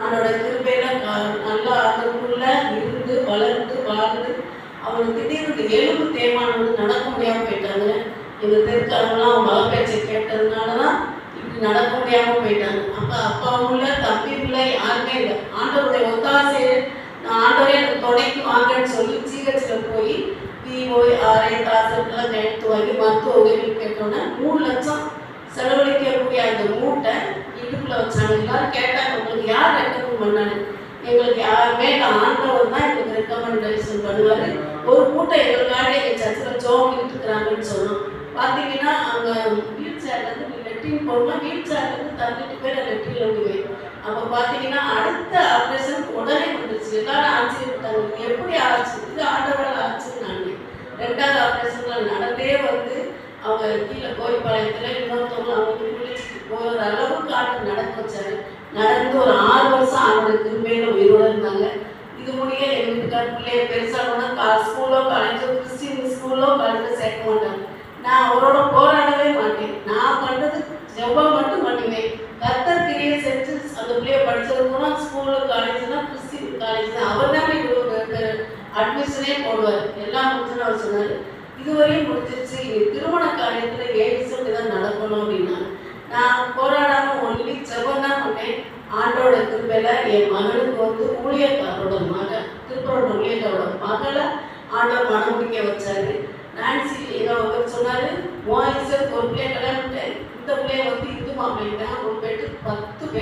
அவனோட கிருபையில நல்லா அதற்குள்ள இருந்து வளர்ந்து வாழ்ந்து அவனுக்கு திடீர்னு எலும்பு தேய்மானம் நடக்க முடியாமல் போயிட்டாங்க. எங்கள் தெருக்காரங்களாம் மழை பேச்சை கேட்டதுனால தான் இப்படி நடக்க முடியாமல் போயிட்டாங்க. அப்போ அப்பாவும் தம்பி பிள்ளை யாருமே இல்லை. ஆண்டவருடைய ஒத்தாசை நான் ஆண்டவரே எனக்கு துணைக்கு வாங்கன்னு சொல்லி ஜிஹெச்சில் போய் பிஓய் ஆர்ஐ தாசர்களெலாம் கையெழுத்து வாங்கி மருத்துவ உதவி கேட்டோன்னே 3 லட்சம் செலவழிக்கக்கூடிய அந்த மூட்டை இடுப்பில் வச்சாங்க. எல்லாரும் கேட்டாங்க, உங்களுக்கு யார் ரெக்கமெண்ட் பண்ணாங்க? எங்களுக்கு யாருமே ஆண்டவர் தான் எங்களுக்கு ரெக்கமெண்டேஷன் பண்ணுவார். ஒரு மூட்டை எங்களுக்காக எங்கள் சர்ச்சில் ஜோங்கிட்டு இருக்கிறாங்கன்னு சொன்னோம். பார்த்தீங்கன்னா அவங்க வீல் சேர்லேருந்து லெட்டின் போடலாம், வீல் சேர்லேருந்து தள்ளிட்டு போய் லெட்டினில் விடுவேன். அப்போ பார்த்தீங்கன்னா அடுத்த ஆப்ரேஷன் உடனே வந்துருச்சு. எல்லாரும் ஆச்சரியப்பட்டாங்க, எப்படி ஆச்சு? இது ஆண்டவரால் ஆச்சுன்னு நான் 2வது ஆப்ரேஷனில் நடந்தே வந்து அவங்க கீழே கோரிப்பாளையத்தில் இன்னொருத்தவங்க அவங்க குளிச்சுட்டு போகிற அளவுக்கு ஆண்டு நடக்க வச்சாரு. நடந்து ஒரு 6 வருஷம் அவனோட திரும்பியில உயிரோடு இருந்தாங்க. இது முடிய எங்கள் வீட்டுக்கார பிள்ளைய பெருசாக ஸ்கூலோ காலேஜோ கிறிஸ்டின் ஸ்கூலோ காலேஜோ சேர்க்க மாட்டாங்க. நான் அவரோட போராடவே மாட்டேன். நான் பண்ணுறது ஜெபம் மட்டும் பண்ணுவேன். கர்த்தர் கிரியை செஞ்சு அந்த பிள்ளைய படித்தது போனால் ஸ்கூலு காலேஜ்னா கிறிஸ்டின் காலேஜ் தான். அவர் தான் அட்மிஷனே போடுவார். எல்லாம் முடிச்சுன்னு அவர் சொன்னார். இதுவரையும் முடிஞ்சிருச்சு, திருமண காரியத்தில் ஏசுக்கு தான் நடக்கணும் அப்படின்னா நான் போராடாமல் ஒன்லி ஜெபம் தான் பண்ணேன். ஆண்டோட கிருபையில என் மகனுக்கு வந்து ஊழியக்காரோட மகன் திருப்பரோட ஊழியக்காரோட மகளை ஆண்டவர் மனம் முடிக்க வச்சாரு. நான்சி அவர் சொன்னார், ஒரு பிள்ளைய கல்யாணம் இந்த பிள்ளைய வந்து இந்து மாப்பிள்ளை தான் ஒரு பேட்டு 10 பேர்